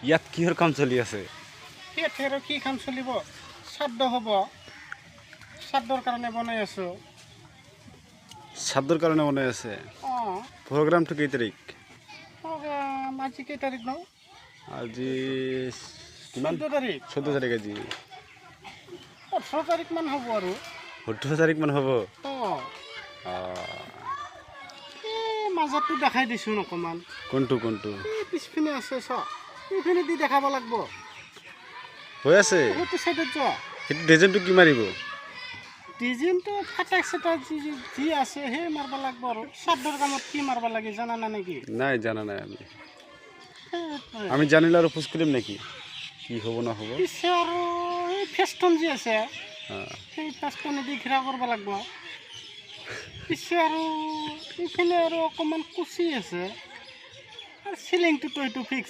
ইয়াত কিহৰ কাম চলি আছে? ইয়াতে আৰু কি কাম চলিব? শ্ৰাদ্ধ হ'ব, শ্ৰাদ্ধৰ কাৰণে বনাই আছোঁ। শ্ৰাদ্ধৰ কাৰণে বনাই আছে। অঁ প্ৰগ্ৰামটো কেই তাৰিখ? আজি কেই তাৰিখ ন? আজি কিমান? 14 তাৰিখ। 14 তাৰিখ আজি। 18 তাৰিখমান হ'ব আৰু। 18 তাৰিখমান হ'ব। অঁ এই মাজতটো দেখাই দিছোঁ অকণমান। কোনটো কোনটো? এই পিছপিনে আছে চ, এইপিনে দি দেখাব লাগিব। হৈ আছে সেইটো চাইডত যোৱা। সেইটো ডিজাইনটো কি মাৰিব? ডিজাইনটো ফাটাক চেটাক যি আছে সেই মাৰিব লাগিব আৰু। শ্ৰাদ্ধৰ কামত কি মাৰিব লাগে জানা না নেকি? নাই জানা নাই আমি জানিলে আৰু খোজ কৰিম নেকি কি হ'ব নহ'ব? পিছে আৰু এই ফেষ্টন যি আছে অঁ সেই ফেষ্টনেদি ঘেৰা কৰিব লাগিব। পিছে আৰু এইফালে আৰু অকণমান কুচি আছে আৰু চিলিংটোতো এইটো ফিক্স।